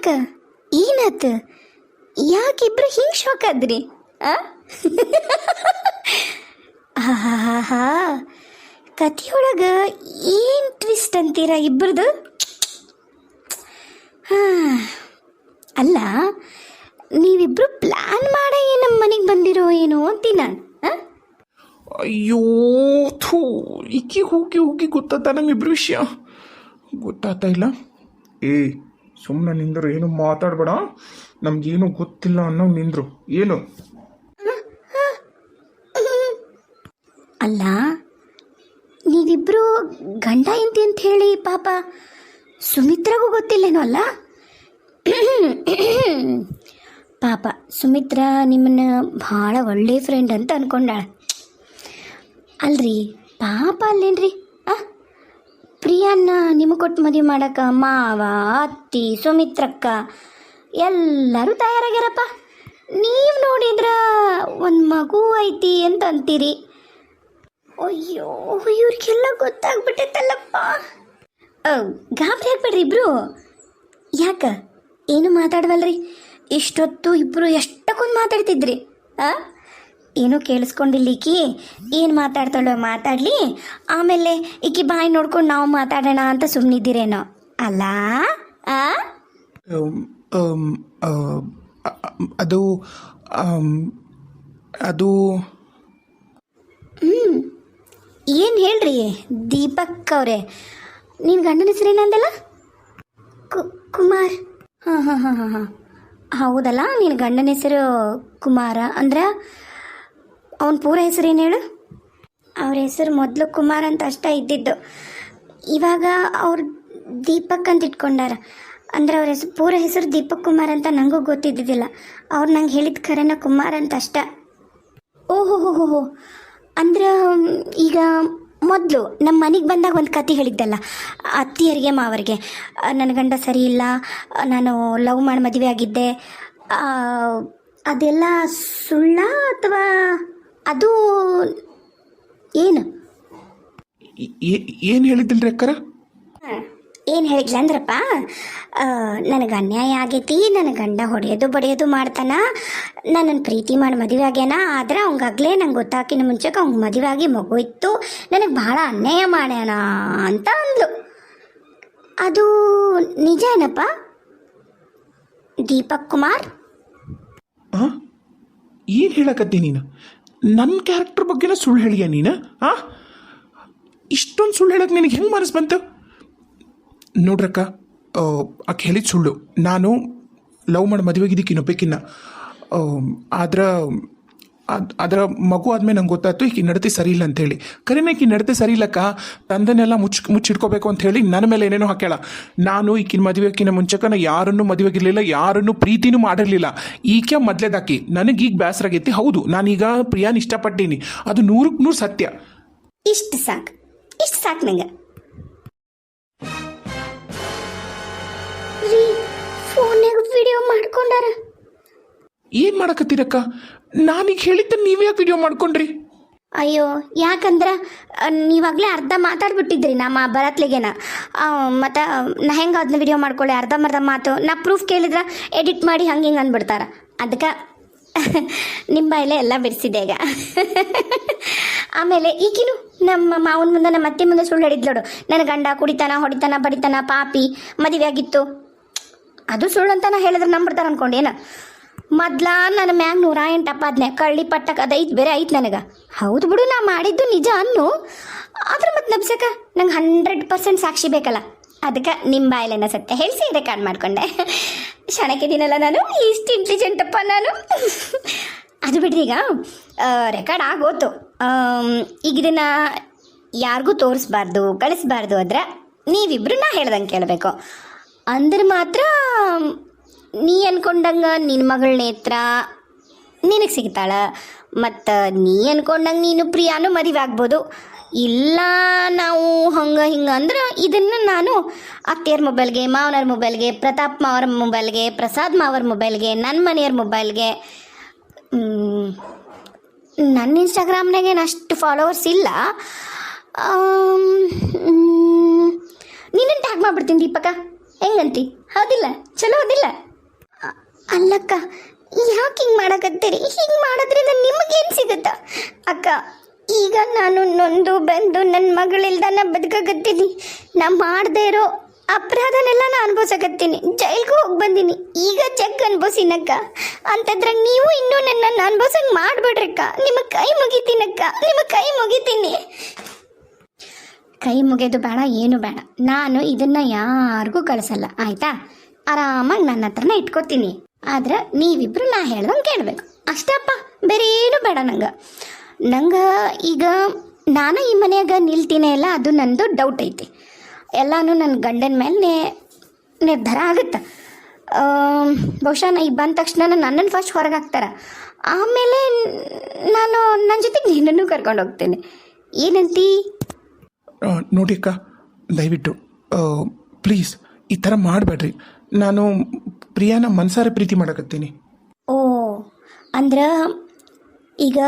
ಯಾಕ ಏನಾತ? ಯಾಕಿಬ್ರು ಹಿಂಗೆ ಶಾಕ್ ಆದ್ರಿ? ಹಾ ಕಥೆಯೊಳಗೆ ಏನು ಟ್ವಿಸ್ಟ್ ಅಂತೀರ ಇಬ್ಬರದು? ಅಲ್ಲ, ನೀವಿಬ್ರು ಪ್ಲಾನ್ ಮಾಡ ನಮ್ಮ ಮನೆಗೆ ಬಂದಿರೋ ಏನೋ ಅಂತೀನಿ ನಾನು. ಅಯ್ಯೋ ಥೂ, ಇಕ್ಕಿ ಹೋಗಿ ಹೋಗಿ ಗೊತ್ತಾತ ನಮ್ಮಿಬ್ರು ವಿಷಯ ಗೊತ್ತಾಗ್ತಾ ಇಲ್ಲ. ಸುಮ್ಮನೆ ನಿಂದ್ರು, ಏನು ಮಾತಾಡ್ಬೇಡ, ನಮ್ಗೇನು ಗೊತ್ತಿಲ್ಲ ಅನ್ನೋ ನಿಂದ್ರು. ಏನು ಅಲ್ಲ, ನೀವಿಬ್ರು ಗಂಡ ಎಂತಿ ಅಂತ ಹೇಳಿ ಪಾಪ ಸುಮಿತ್ರಾಗೂ ಗೊತ್ತಿಲ್ಲೇನೋ ಅಲ್ಲ? ಪಾಪ ಸುಮಿತ್ರಾ ನಿಮ್ಮನ್ನ ಭಾಳ ಒಳ್ಳೆ ಫ್ರೆಂಡ್ ಅಂತ ಅನ್ಕೊಂಡಾಳ. ಅಲ್ರಿ ಪಾಪ ಅಲ್ಲೇನ್ರಿ, ಪ್ರಿಯಾನ್ನ ನಿಮಗೆ ಕೊಟ್ಟು ಮದುವೆ ಮಾಡಕ್ಕೆ ಮಾವ, ಅತ್ತಿ, ಸುಮಿತ್ರಕ್ಕ ಎಲ್ಲರೂ ತಯಾರಾಗ್ಯಾರಪ್ಪ. ನೀವು ನೋಡಿದ್ರ ಒಂದು ಮಗು ಐತಿ ಅಂತ ಅಂತೀರಿ. ಅಯ್ಯೋ, ಇವ್ರಿಗೆಲ್ಲ ಗೊತ್ತಾಗ್ಬಿಟ್ಟೈತಲ್ಲಪ್ಪ. ಗಾಬರಿ ಆಗ್ಬೇಡ್ರಿ ಇಬ್ರು. ಯಾಕ ಏನು ಮಾತಾಡ್ವಲ್ರಿ? ಇಷ್ಟೊತ್ತು ಇಬ್ಬರು ಎಷ್ಟಕ್ಕೊಂದು ಮಾತಾಡ್ತಿದ್ರಿ. ಏನೂ ಕೇಳಿಸ್ಕೊಂಡಿಲ್ಲ ಈಕಿ, ಏನು ಮಾತಾಡ್ತಾಳೋ ಮಾತಾಡಲಿ, ಆಮೇಲೆ ಈಕಿ ಬಾಯಿ ನೋಡ್ಕೊಂಡು ನಾವು ಮಾತಾಡೋಣ ಅಂತ ಸುಮ್ಮನಿದ್ದೀರೇನೋ ಅಲ್ಲ? ಅದು ಅದು ಏನು ಹೇಳ್ರಿ ದೀಪಕ್ ಅವರೇ, ನಿನ್ನ ಗಂಡನ ಹೆಸರೇನಂದಲ್ಲ? ಕುಮಾರ್. ಹಾಂ, ಹೌದಲ್ಲ, ನಿನ್ನ ಗಂಡನ ಹೆಸರು ಕುಮಾರ ಅಂದ್ರೆ ಅವನ ಪೂರ ಹೆಸರೇನು ಹೇಳು? ಅವ್ರ ಹೆಸರು ಮೊದಲು ಕುಮಾರ್ ಅಂತ ಅಷ್ಟೇ ಇದ್ದಿದ್ದು, ಇವಾಗ ಅವ್ರು ದೀಪಕ್ ಅಂತ ಇಟ್ಕೊಂಡಾರ. ಅಂದ್ರೆ ಅವ್ರ ಹೆಸರು ಪೂರ ಹೆಸರು ದೀಪಕ್ ಕುಮಾರ್ ಅಂತ ನನಗೂ ಗೊತ್ತಿದ್ದಿದ್ದಿಲ್ಲ. ಅವ್ರು ನಂಗೆ ಹೇಳಿದ ಖರೇನ ಕುಮಾರ್ ಅಂತ ಅಷ್ಟೆ. ಓಹೋ, ಅಂದ್ರೆ ಈಗ ಮೊದಲು ನಮ್ಮ ಮನೆಗೆ ಬಂದಾಗ ಒಂದು ಕತೆ ಹೇಳಿದ್ದಲ್ಲ, ಅತ್ತಿಯರಿಗೆ ಮಾವರಿಗೆ ನನ್ನ ಗಂಡ ಸರಿ ಇಲ್ಲ, ನಾನು ಲವ್ ಮಾಡಿ ಮದುವೆ ಆಗಿದ್ದೆ, ಅದೆಲ್ಲ ಸುಳ್ಳ ಅಥವಾ ಅದು ಏನು? ಏನು ಹೇಳಿದ್ದಿಲ್ರಿ ಅಕ್ಕರ? ಏನು ಹೇಳಿದ್ಲ ಅಂದ್ರಪ್ಪ, ನನಗೆ ಅನ್ಯಾಯ ಆಗೈತಿ, ನನ್ನ ಗಂಡ ಹೊಡೆಯೋದು ಬಡಿಯೋದು ಮಾಡ್ತಾನ, ನನ್ನನ್ನು ಪ್ರೀತಿ ಮಾಡಿ ಮದುವೆ ಆಗ್ಯಾನ, ಆದ್ರೆ ಅವಂಗಾಗಲೇ ನಂಗೆ ಗೊತ್ತಾಕಿನ ಮುಂಚೆಗೆ ಅವ್ಗೆ ಮದುವೆ ಆಗಿ ಮಗು ಇತ್ತು, ನನಗೆ ಭಾಳ ಅನ್ಯಾಯ ಮಾಡ್ಯಾನ ಅಂತ ಅಂದ್ಲು. ಅದು ನಿಜ ಏನಪ್ಪ ದೀಪಕ್ ಕುಮಾರ್? ಏನು ಹೇಳಕತ್ತಿ ನೀನು? ನನ್ನ ಕ್ಯಾರೆಕ್ಟರ್ ಬಗ್ಗೆನ ಸುಳ್ಳು ಹೇಳಿಯ ನೀನು? ಇಷ್ಟೊಂದು ಸುಳ್ಳು ಹೇಳಕ್ಕೆ ನಿನಗೆ ಹೆಂಗೆ ಮನಸ್ಸು ಬಂತು? ನೋಡ್ರಕ್ಕ, ಆಕೆ ಹೇಳಿದ ಸುಳ್ಳು. ನಾನು ಲವ್ ಮಾಡಿ ಮದುವೆಗಿದ್ದಕ್ಕೆ ಇನ್ನೊಬ್ಬಕಿನ್ನ, ಅದರ ಮಗು ಆದಮೇಲೆ ನಂಗೆ ಗೊತ್ತಾಯ್ತು ಈಕಿ ನಡತೆ ಸರಿ ಇಲ್ಲ ಅಂತೇಳಿ. ಕರೆನೇ ಈಕಿ ನಡತೆ ಸರಿ ಇಲ್ಲಕ್ಕ, ತಂದನ್ನೆಲ್ಲ ಮುಚ್ಚಿಡ್ಕೋಬೇಕು ಅಂತ ಹೇಳಿ ನನ್ನ ಮೇಲೆ ಏನೇನೋ ಹಾಕ್ಯಾಳ. ನಾನು ಈಕಿನ ಮದುವೆಕಿನ್ನ ಮುಂಚೆಕ ಯಾರನ್ನೂ ಮದುವೆಗಿರಲಿಲ್ಲ, ಯಾರನ್ನೂ ಪ್ರೀತಿನೂ ಮಾಡಿರಲಿಲ್ಲ. ಈಕೆ ಮೊದಲೇದಾಕಿ ನನಗೀಗ ಬೇಸರಾಗೈತಿ. ಹೌದು, ನಾನೀಗ ಪ್ರಿಯಾನ್ ಇಷ್ಟಪಟ್ಟೀನಿ, ಅದು 100ಕ್ಕೆ 100 ಸತ್ಯ. ಇಷ್ಟು ಸಾಕು ನಂಗೆ. ಫೋನ್ಯಾಗ ವಿಡಿಯೋ ಮಾಡ್ಕೊಂಡಾರ. ಏನು ಮಾಡಕತ್ತೀರಕ್ಕ? ನಾನೀಗ ಹೇಳಿದ್ದ ನೀವು ಯಾಕೆ ವಿಡಿಯೋ ಮಾಡ್ಕೊಂಡ್ರಿ? ಅಯ್ಯೋ, ಯಾಕಂದ್ರೆ ನೀವಾಗಲೇ ಅರ್ಧ ಮಾತಾಡ್ಬಿಟ್ಟಿದ್ರಿ ನಮ್ಮ ಬರತ್ಲಿಗೆನ, ಮತ್ತು ನಾ ಹೆಂಗೆ ಅದನ್ನ ವಿಡಿಯೋ ಮಾಡ್ಕೊಳ್ಳಿ, ಅರ್ಧಂಬರ್ಧ ಮಾತು ನಾ ಪ್ರೂಫ್ ಕೇಳಿದ್ರೆ ಎಡಿಟ್ ಮಾಡಿ ಹಂಗೆ ಹಿಂಗೆ ಅಂದ್ಬಿಡ್ತಾರೆ. ಅದಕ್ಕೆ ನಿಮ್ಮ ಬಾಯಲ್ಲೇ ಎಲ್ಲ ಬಿಡಿಸಿದೆ ಈಗ. ಆಮೇಲೆ ಈಗಿನ ನಮ್ಮ ಮಾವನ ಮುಂದೆ, ನಮ್ಮ ಅತ್ತೆ ಮುಂದೆ ಸುಳ್ಳು ಹೇಳಿದ್ಲೋಡು, ನನ್ನ ಗಂಡ ಕುಡಿತಾನ, ಹೊಡಿತಾನ, ಬಡಿತಾನ, ಪಾಪಿ, ಮದುವೆ ಆಗಿತ್ತು. ಅದು ಸುಳ್ಳು ಅಂತ ನಾ ಹೇಳಿದ್ರೆ ನಂಬಿಡ್ತಾರೆ ಅನ್ಕೊಂಡೇನು? ಮೊದ್ಲ ನನ್ನ ಮ್ಯಾಗ 108 ಅಪಾದನೆ, ಕಳ್ಳಿ ಪಟ್ಟಕ್ಕೆ ಅದೈತೆ ಬೇರೆ ಐತೆ ನನಗೆ. ಹೌದು ಬಿಡು, ನಾ ಮಾಡಿದ್ದು ನಿಜ ಅನ್ನು, ಆದ್ರೆ ಮತ್ತೆ ನಬ್ಸಕ ನಂಗೆ 100% ಸಾಕ್ಷಿ ಬೇಕಲ್ಲ. ಅದಕ್ಕೆ ನಿಮ್ಮ ಬಾಯಲ್ಲೇನ ಸತ್ಯ ಹೇಳಿಸಿ ರೆಕಾರ್ಡ್ ಮಾಡಿಕೊಂಡೆ. ಶಣಕ್ಕಿದ್ದೀನಲ್ಲ ನಾನು, ಇಷ್ಟು ಇಂಟೆಲಿಜೆಂಟಪ್ಪ ನಾನು. ಅದು ಬಿಡ್ರಿ, ಈಗ ರೆಕಾರ್ಡ್ ಆಗೋತು. ಈಗ ಇದನ್ನು ಯಾರಿಗೂ ತೋರಿಸ್ಬಾರ್ದು, ಕಳಿಸ್ಬಾರ್ದು. ಆದರೆ ನೀವಿಬ್ರು ನಾ ಹೇಳ್ದಂಗೆ ಕೇಳಬೇಕು. ಅಂದ್ರೆ ಮಾತ್ರ ನೀ ಅನ್ಕೊಂಡಂಗೆ ನಿನ್ನ ಮಗಳ ನೇತ್ರ ನಿನಗೆ ಸಿಗ್ತಾಳೆ, ಮತ್ತು ನೀ ಅನ್ಕೊಂಡಂಗೆ ನೀನು ಪ್ರಿಯಾನು ಮದುವೆ ಆಗ್ಬೋದು. ಇಲ್ಲ ನಾವು ಹಂಗೆ ಹಿಂಗೆ ಅಂದ್ರೆ ಇದನ್ನು ನಾನು ಅತ್ತೆಯರ ಮೊಬೈಲ್ಗೆ, ಮಾವನವ್ರ ಮೊಬೈಲ್ಗೆ, ಪ್ರತಾಪ್ ಮಾವರ ಮೊಬೈಲ್ಗೆ, ಪ್ರಸಾದ್ ಮಾವರ ಮೊಬೈಲ್ಗೆ, ನನ್ನ ಮನೆಯವ್ರ ಮೊಬೈಲ್ಗೆ, ನನ್ನ ಇನ್ಸ್ಟಾಗ್ರಾಮ್ನಾಗೇನು ಅಷ್ಟು ಫಾಲೋವರ್ಸ್ ಇಲ್ಲ, ನಿನ್ನನ್ನು ಟ್ಯಾಗ್ ಮಾಡಿಬಿಡ್ತೀನಿ ದೀಪಕ. ಹೆಂಗಂತಿ? ಹೌದಿಲ್ಲ? ಚಲೋ ಅದಿಲ್ಲ? ಅಲ್ಲಕ್ಕ, ಯಾಕೆ ಹಿಂಗೆ ಮಾಡಕತ್ತೀರಿ? ಹಿಂಗೆ ಮಾಡೋದ್ರಿಂದ ನಿಮಗೇನು ಸಿಗುತ್ತ ಅಕ್ಕ? ಈಗ ನಾನು ನೊಂದು ಬೆಂದು ನನ್ನ ಮಗಳಿಲ್ದ ನಾ ಬದುಕಕತ್ತೀನಿ. ನಾ ಮಾಡದೇ ಇರೋ ಅಪರಾಧನೆಲ್ಲ ನಾ ಅನುಭವಿಸಕತ್ತೀನಿ. ಜೈಲ್ಗೆ ಹೋಗಿ ಬಂದೀನಿ. ಈಗ ಜಗ್ ಅನ್ಭವಿಸಿನಕ್ಕ. ಅಂತದ್ರಾಗ ನೀವು ಇನ್ನೂ ನನ್ನನ್ನು ಅನ್ಭವಿಸಂಗೆ ಮಾಡಿಬಿಡ್ರಕ್ಕ. ನಿಮ್ಮ ಕೈ ಮುಗಿತೀನಕ್ಕ, ನಿಮ್ಮ ಕೈ ಮುಗಿತೀನಿ. ಕೈ ಮುಗಿಯೋದು ಬೇಡ, ಏನು ಬೇಡ. ನಾನು ಇದನ್ನು ಯಾರಿಗೂ ಕಳಿಸಲ್ಲ, ಆಯಿತಾ? ಆರಾಮಾಗಿ ನನ್ನ ಹತ್ರನೇ ಇಟ್ಕೋತೀನಿ. ಆದ್ರೆ ನೀವಿಬ್ರು ನಾ ಹೇಳ್ದಂಗೆ ಕೇಳಬೇಕು ಅಷ್ಟಪ್ಪ, ಬೇರೆ ಏನು ಬೇಡ ನಂಗೆ ಈಗ ನಾನು ಈ ಮನೆಯಾಗ ನಿಲ್ತೀನಿ ಅಲ್ಲ, ಅದು ನಂದು ಡೌಟ್ ಐತಿ. ಎಲ್ಲನೂ ನನ್ನ ಗಂಡನ ಮೇಲೆ ನಿರ್ಧಾರ ಆಗುತ್ತೆ. ಬಹುಶಃ ನಾ ಈಗ ಬಂದ ತಕ್ಷಣ ನನ್ನನ್ನು ಫಸ್ಟ್ ಹೊರಗೆ ಹಾಕ್ತಾರೆ. ಆಮೇಲೆ ನಾನು ನನ್ನ ಜೊತೆಗೆ ನಿನ್ನನ್ನು ಕರ್ಕೊಂಡು ಹೋಗ್ತೇನೆ. ಏನಂತಿ? ನೋಡಿ ಅಕ್ಕ, ದಯವಿಟ್ಟು ಪ್ಲೀಸ್ ಈ ಥರ ಮಾಡಬೇಡ್ರಿ. ನಾನು ಪ್ರಿಯಾನ ಮನಸಾರೆ ಪ್ರೀತಿ ಮಾಡಕತ್ತೀನಿ. ಓ, ಅಂದ್ರೆ ಈಗ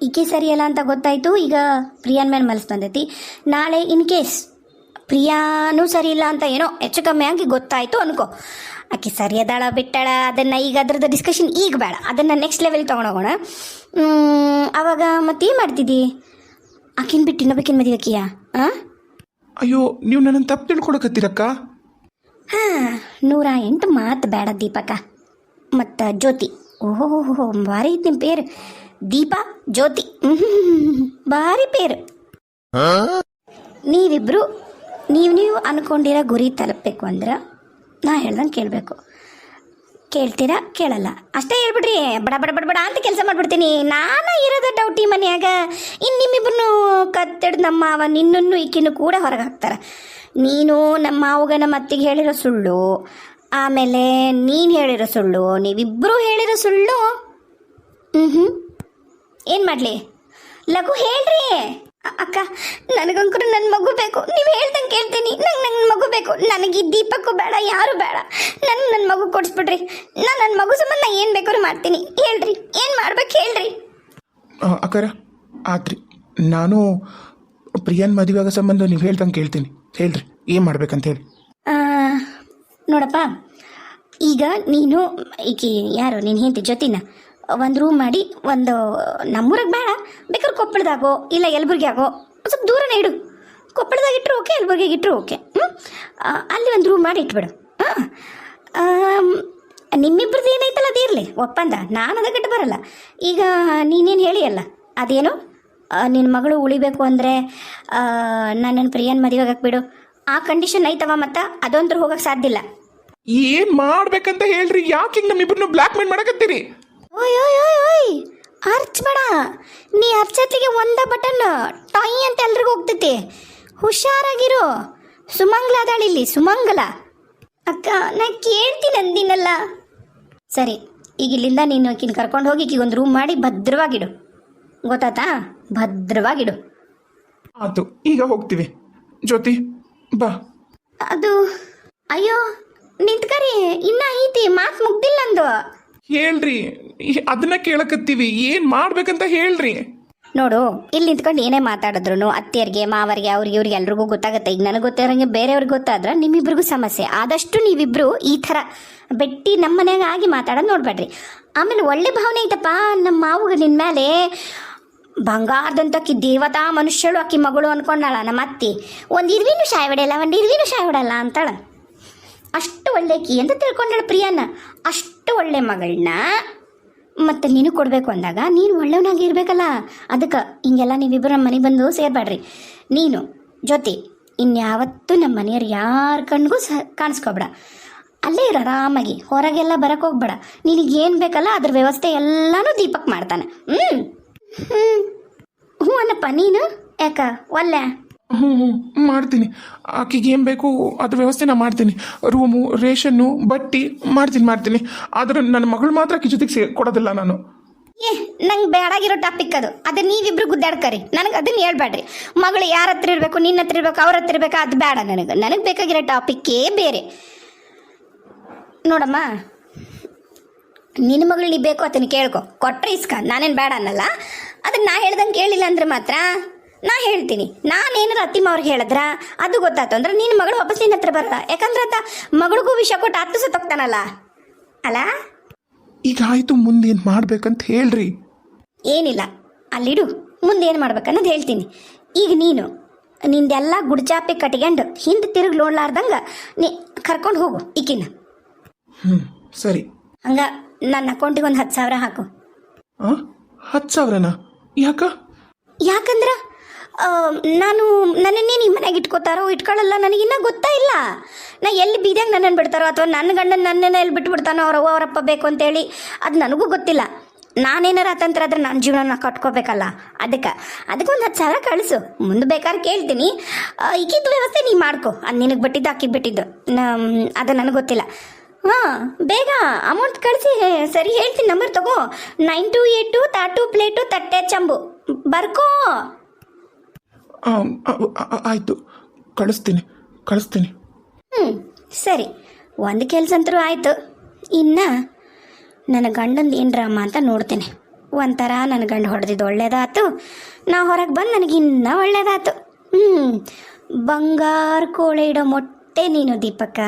ಈಕೆ ಸರಿಯಲ್ಲ ಅಂತ ಗೊತ್ತಾಯಿತು. ಈಗ ಪ್ರಿಯಾನ ಮೇಲೆ ಮನಸ್ಸು ಬಂದೈತಿ. ನಾಳೆ ಇನ್ ಕೇಸ್ ಪ್ರಿಯಾನೂ ಸರಿ ಇಲ್ಲ ಅಂತ ಏನೋ ಹೆಚ್ಚು ಕಮ್ಮಿ ಆಗಿ ಗೊತ್ತಾಯಿತು ಅನ್ಕೋ. ಆಕೆ ಸರಿ ಅದಾಳ ಬಿಟ್ಟಾಳ ಅದನ್ನು ಈಗ ಅದ್ರದ್ದು ಡಿಸ್ಕಷನ್ ಈಗ ಬೇಡ, ಅದನ್ನು ನೆಕ್ಸ್ಟ್ ಲೆವೆಲ್ ತೊಗೊಂಡೋಗೋಣ. ಆವಾಗ ಮತ್ತೇನು ಮಾಡ್ತಿದ್ದಿ? ಆಕಿನ ಬಿಟ್ಟು ಇನ್ನೊಬ್ಬಕಿನ ಮದುವೆ ಆಕಿಯಾ? ಅಯ್ಯೋ, ನೀವು ನನ್ನನ್ನು ತಪ್ಪು ತಿಳ್ಕೊಳಕತ್ತೀರಕ್ಕ. ಹಾಂ, 108 ಮಾತು ಬೇಡ ದೀಪಕ್ಕ ಮತ್ತು ಜ್ಯೋತಿ. ಓಹೋ, ಭಾರಿ ಇತ್ತು ನಿಮ್ಮ ಪೇರು, ದೀಪಾ ಜ್ಯೋತಿ. ಭಾರಿ ಪೇರು. ನೀವಿಬ್ರು ನೀವು ಅನ್ಕೊಂಡಿರೋ ಗುರಿ ತಲುಪಬೇಕು ಅಂದ್ರೆ ನಾ ಹೇಳ್ದಂಗೆ ಕೇಳಬೇಕು. ಕೇಳ್ತೀರಾ? ಕೇಳಲ್ಲ ಅಷ್ಟೇ ಹೇಳ್ಬಿಡ್ರಿ. ಬಡ ಬಡ ಬಡ ಬಡ ಅಂತ ಕೆಲಸ ಮಾಡಿಬಿಡ್ತೀನಿ. ನಾನು ಇರೋದ ಡೌಟಿ ಮನೆಯಾಗ. ಇನ್ನು ನಿಮ್ಮಿಬ್ಬರನ್ನು ಕತ್ತಿಡ್ದು ನಮ್ಮ ಮಾವ ನಿನ್ನನ್ನು ಈಕಿನ್ನು ಕೂಡ ಹೊರಗೆ ಹಾಕ್ತಾರೆ. ನೀನು ನಮ್ಮ ಮಾವಗ ನಮ್ಮ ಅತ್ತಿಗೆ ಹೇಳಿರೋ ಸುಳ್ಳು, ಆಮೇಲೆ ನೀನು ಹೇಳಿರೋ ಸುಳ್ಳು, ನೀವಿಬ್ಬರೂ ಹೇಳಿರೋ ಸುಳ್ಳು. ಏನು ಮಾಡಲಿ? ಲಘು ಹೇಳ್ರಿ. ಅಕ್ಕ, ನನಗಂಕರು ನನ್ನ ಮಗು ಬೇಕು. ನೀವು ಹೇಳ್ದಂಗೆ ಕೇಳ್ತೀನಿ. ನಂಗೆ ನನ್ನ ಮಗು ಬೇಕು. ನನಗೆ ಈ ದೀಪಕ್ಕೂ ಬೇಡ, ಯಾರು ಬೇಡ. ನನ್ನ ಮಗು ಕೊಡಿಸ್ಬಿಡ್ರಿ. ನಾನು ನನ್ನ ಮಗು ಸಂಬಂಧ ಏನು ಬೇಕಾದ್ರೂ ಮಾಡ್ತೀನಿ. ಹೇಳ್ರಿ, ಏನು ಮಾಡ್ಬೇಕು ಹೇಳ್ರಿ. ಅಕ್ಕರ ಆತ್ರಿ, ನಾನು ಪ್ರಿಯಾನ್ ಮದುವೆ ಆಗೋ ಸಂಬಂಧ ನೀವು ಹೇಳ್ದಂಗೆ ಕೇಳ್ತೀನಿ. ಹೇಳ್ರಿ, ಏನು ಮಾಡ್ಬೇಕಂತ ಹೇಳಿ. ನೋಡಪ್ಪ, ಈಗ ನೀನು ಈಕಿ ಯಾರು ನೀನು ಹೆಂಡತಿ ಜೊತೆನ ಒಂದು ರೂಮ್ ಮಾಡಿ, ಒಂದು ನಮ್ಮೂರಾಗ ಬೇಡ, ಬೇಕಾದ್ರೆ ಕೊಪ್ಪಳದಾಗೋ ಇಲ್ಲ ಯಲಬುರ್ಗಿ ಆಗೋ ಸ್ವಲ್ಪ ದೂರನೇ ಇಡು. ಕೊಪ್ಪಳದಾಗ ಇಟ್ಟರು ಓಕೆ, ಯಲಬುರ್ಗಿಗೆ ಇಟ್ಟರು ಓಕೆ. ಅಲ್ಲಿ ಒಂದು ರೂಮ್ ಮಾಡಿ ಇಟ್ಬಿಡು. ನಿಮ್ಮಿಬ್ರದ್ದು ಏನೈತಲ್ಲ ಅದು ಇರಲಿ ಒಪ್ಪಂದ. ನಾನು ಅದಕ್ಕೆ ಬರಲ್ಲ. ಈಗ ನೀನೇನು ಹೇಳಿಯಲ್ಲ ಅದೇನು, ನಿನ್ನ ಮಗಳು ಉಳಿಬೇಕು ಅಂದರೆ ನನ್ನನ್ನು ಪ್ರಿಯನ್ ಮದುವೆಗೆ ಹಾಕ್ಬಿಡು. ಆ ಕಂಡೀಷನ್ ಐತವ, ಮತ್ತು ಅದೊಂದ್ರ ಹೋಗಕ್ಕೆ ಸಾಧ್ಯ ಇಲ್ಲ. ಏನು ಮಾಡ್ಬೇಕಂತ ಹೇಳ್ರಿ. ಯಾಕೆ ಹಿಂಗೆ ನಮ್ಮಿಬ್ಬರನ್ನು ಬ್ಲ್ಯಾಕ್ ಮೇಲ್ ಮಾಡಕತ್ತೀರಿ? ಓಯ್ ಅರ್ಚಬೇಡ. ನೀ ಅರ್ಚತ್ಲಿಗೆ ಒಂದ ಬಟನ್ ಟಾಯ್ ಅಂತ ಎಲ್ರಿಗೂ ಹೋಗ್ತೈತಿ. ಹುಷಾರಾಗಿರು. ಸುಮಂಗಲ ಅದಾಳಿಲ್ಲಿ, ಸುಮಂಗಲ. ಅಕ್ಕ, ನಾ ಕೇಳ್ತೀನಿ ಅಂದಿನಲ್ಲ. ಸರಿ, ಈಗ ಇಲ್ಲಿಂದ ನೀನು ಆಕಿನ ಕರ್ಕೊಂಡು ಹೋಗಿ ಈಗ ಒಂದು ರೂಮ್ ಮಾಡಿ ಭದ್ರವಾಗಿಡು. ಗೊತ್ತಾತಾ? ಭದ್ರವಾಗಿಡು. ಆತು, ಈಗ ಹೋಗ್ತೀವಿ. ಜ್ಯೋತಿ ಬಾ. ಅದು ಅಯ್ಯೋ ನಿಂತ್ಕರಿ, ಇನ್ನ ಐತಿ, ಮಾತು ಮುಗ್ದಿಲ್ಲ ಅಂದು. ಹೇಳ್ರಿ, ಅದನ್ನ ಕೇಳಕತ್ತೀವಿ. ಏನು ಮಾಡ್ಬೇಕಂತ ಹೇಳ್ರಿ. ನೋಡು, ಇಲ್ಲಿ ನಿಂತ್ಕೊಂಡು ಏನೇ ಮಾತಾಡಿದ್ರು ಅತ್ತಿಯರಿಗೆ ಮಾವರಿಗೆ ಅವ್ರಿಗೆ ಇವ್ರಿಗೆ ಎಲ್ರಿಗೂ ಗೊತ್ತಾಗುತ್ತೆ. ಈಗ ನನಗೆ ಗೊತ್ತಿರೋಂಗೆ ಬೇರೆಯವ್ರಿಗೆ ಗೊತ್ತಾದ್ರೆ ನಿಮ್ಮಿಬ್ರಿಗೂ ಸಮಸ್ಯೆ. ಆದಷ್ಟು ನೀವಿಬ್ರು ಈ ಥರ ಬೆಟ್ಟಿ ನಮ್ಮ ಮನ್ಯಾಗ ಆಗಿ ಮಾತಾಡೋದು ನೋಡ್ಬೇಡ್ರಿ. ಆಮೇಲೆ ಒಳ್ಳೆ ಭಾವನೆ ಐತಪ್ಪ ನಮ್ಮ ಮಾವುಗ ನಿನ್ನ ಮೇಲೆ. ಬಂಗಾರದಂತಕ್ಕಿ ದೇವತಾ ಮನುಷ್ಯಳು ಆಕಿ ಮಗಳು ಅನ್ಕೊಂಡಾಳ ನಮ್ಮ ಅತ್ತಿ. ಒಂದು ಇರ್ವಿನೂ ಶಾಯ ಹೊಡೆಯಲ್ಲ, ಒಂದು ಇರ್ವಿನೂ ಶಾಯ ಹೊಡಲ್ಲ ಅಂತಾಳ. ಅಷ್ಟು ಒಳ್ಳೆಕಿ ಅಂತ ತಿಳ್ಕೊಂಡಾಳ ಪ್ರಿಯನ. ಅಷ್ಟು ಒಳ್ಳೆ ಮಗಳನ್ನ ಮತ್ತು ನೀನು ಕೊಡಬೇಕು ಅಂದಾಗ ನೀನು ಒಳ್ಳೆಯವನಾಗಿ ಇರಬೇಕಲ್ಲ. ಅದಕ್ಕೆ ಹಿಂಗೆಲ್ಲ ನೀವಿಬ್ಬರು ನಮ್ಮ ಮನೆಗೆ ಬಂದು ಸೇರಬೇಡ್ರಿ. ನೀನು ಜೊತೆ ಇನ್ಯಾವತ್ತೂ ನಮ್ಮ ಮನೆಯವ್ರು ಯಾರ ಕಣ್ಗೂ ಕಾಣಿಸ್ಕೊಬೇಡ. ಅಲ್ಲೇ ಇರು ಆರಾಮಾಗಿ, ಹೊರಗೆಲ್ಲ ಬರಕ್ಕೆ ಹೋಗ್ಬೇಡ. ನಿನಗೇನು ಬೇಕಲ್ಲ ಅದ್ರ ವ್ಯವಸ್ಥೆ ಎಲ್ಲನೂ ದೀಪಕ್ ಮಾಡ್ತಾನೆ. ಹ್ಞೂ ಅನ್ನಪ್ಪ ನೀನು. ಯಾಕ ಒಲ್ಲೆ? ಹ್ಞೂ ಮಾಡ್ತೀನಿ. ಆಕೆಗೆ ಏನು ಬೇಕು ಅದ್ರ ವ್ಯವಸ್ಥೆ ನಾನು ಮಾಡ್ತೀನಿ. ರೂಮು, ರೇಷನ್ನು, ಬಟ್ಟೆ ಮಾಡ್ತೀನಿ. ಆದ್ರೆ ನನ್ನ ಮಗಳು ಮಾತ್ರ ಆಕೆ ಜೊತೆಗೆ ಕೊಡೋದಿಲ್ಲ ನಾನು. ನಂಗೆ ಬೇಡಾಗಿರೋ ಟಾಪಿಕ್ ಅದು. ಅದನ್ನ ನೀವಿಬ್ರು ಗುದ್ದಾಡ್ಕರಿ. ನನಗೆ ಅದನ್ನ ಹೇಳ್ಬೇಡ್ರಿ. ಮಗಳು ಯಾರ ಹತ್ರ ಇರಬೇಕು, ನಿನ್ನ ಹತ್ರ ಇರಬೇಕು, ಅವ್ರ ಹತ್ರ ಇರಬೇಕು, ಅದು ಬೇಡ. ನನಗೆ ಬೇಕಾಗಿರೋ ಟಾಪಿಕ್ಕೇ ಬೇರೆ. ನೋಡಮ್ಮ, ನಿನ್ನ ಮಗಳು ನೀ ಬೇಕು ಅದನ್ನು ಕೇಳ್ಕೊ, ಕೊಟ್ಟರೆ ಇಸ್ಕ. ನಾನೇನು ಬೇಡ ಅನ್ನಲ್ಲ. ಅದನ್ನ ನಾ ಹೇಳ್ದಂಗೆ ಕೇಳಿಲ್ಲ ಅಂದ್ರೆ ಮಾತ್ರ ನಾ ಹೇಳ್ತೀನಿ. ನಾನೇನಾರ ಅತ್ತಿಮ್ಮ ಅವ್ರಿಗೆ ಹೇಳಿದ್ರ ಅದು ಗೊತ್ತಾಯ್ತು ಅಂದ್ರೆ ನಿನ್ನ ಮಗಳು ವಾಪಸ್ ನಿನ್ನ ಹತ್ರ ಬರಲ್ಲ. ಯಾಕಂದ್ರೆ ಆತ ಮಗಳಿಗೂ ವಿಷ ಕೊಟ್ಟು ಆತು ಸತ್ತೋಗ್ತಾನಲ್ಲ ಅಲ್ಲ. ಈಗ ಆಯಿತು, ಮುಂದೇನು ಮಾಡ್ಬೇಕಂತ ಹೇಳ್ರಿ. ಏನಿಲ್ಲ, ಅಲ್ಲಿಡು. ಮುಂದೆ ಏನು ಮಾಡ್ಬೇಕನ್ನೋದು ಹೇಳ್ತೀನಿ. ಈಗ ನೀನು ನಿಂದೆಲ್ಲ ಗುಡ್ಚಾಪಿ ಕಟ್ಕೊಂಡು ಹಿಂದೆ ತಿರುಗಿ ನೋಡ್ಲಾರ್ದಂಗೆ ನೀ ಕರ್ಕೊಂಡು ಹೋಗು ಈಕಿನ. ಸರಿ. ಹಂಗ ನನ್ನ ಅಕೌಂಟಿಗೆ ಒಂದು 10,000 ಹಾಕು. 10,000ನಾ? ಯಾಕ? ಯಾಕಂದ್ರೆ ನಾನು ನನ್ನನ್ನೇ ನಿಮ್ಮ ಮನೆಗೆ ಇಟ್ಕೋತಾರೋ ಇಟ್ಕೊಳ್ಳಲ್ಲ ನನಗಿನ್ನ ಗೊತ್ತಾ ಇಲ್ಲ. ನಾ ಎಲ್ಲಿ ಬೀದ್ಯಾಗ ನನ್ನನ್ನು ಬಿಡ್ತಾರೋ ಅಥವಾ ನನ್ನ ಗಂಡನ ನನ್ನನ್ನು ಎಲ್ಲಿ ಬಿಟ್ಟು ಬಿಡ್ತಾನೋ ಅವರಪ್ಪ ಬೇಕು ಅಂತೇಳಿ ಅದು ನನಗೂ ಗೊತ್ತಿಲ್ಲ. ನಾನೇನಾರ ಅತಂತ್ರ ಆದ್ರೆ ನನ್ನ ಜೀವನ ಕಟ್ಕೋಬೇಕಲ್ಲ. ಅದಕ್ಕೆ ಒಂದು 10,000 ಕಳಿಸು. ಮುಂದೆ ಬೇಕಾದ್ರೆ ಕೇಳ್ತೀನಿ. ಈಗಿದ್ದು ವ್ಯವಸ್ಥೆ ನೀ ಮಾಡ್ಕೊ. ಅದು ನಿನಗೆ ಬಿಟ್ಟಿದ್ದು ಅಕ್ಕಿಗೆ ಬಿಟ್ಟಿದ್ದು ಅದು ನನಗೆ ಗೊತ್ತಿಲ್ಲ. ಹಾಂ, ಬೇಗ ಅಮೌಂಟ್ ಕಳಿಸಿ. ಸರಿ, ಹೇಳ್ತೀನಿ. ನಂಬರ್ ತಗೋ. 9282 ತಾಟು ಪ್ಲೇಟು ತಟ್ಟೆ ಚಂಬು ಬರ್ಕೋ. ಆಯಿತು, ಕಳಿಸ್ತೀನಿ. ಸರಿ, ಒಂದು ಕೆಲಸ ಅಂತರೂ ಆಯಿತು. ಇನ್ನು ನನ್ನ ಗಂಡಂದು ಏನು ಡ್ರಾಮ ಅಂತ ನೋಡ್ತೇನೆ. ಒಂಥರ ನನ್ನ ಗಂಡ ಹೊಡೆದಿದ್ದು ಒಳ್ಳೇದಾಯ್ತು, ನಾ ಹೊರಗೆ ಬಂದು ನನಗೆ ಇನ್ನೂ ಒಳ್ಳೇದಾಯ್ತು. ಬಂಗಾರ ಕೋಳೆ ಇಡೋ ಮೊಟ್ಟೆ ನೀನು ದೀಪಕ್ಕ.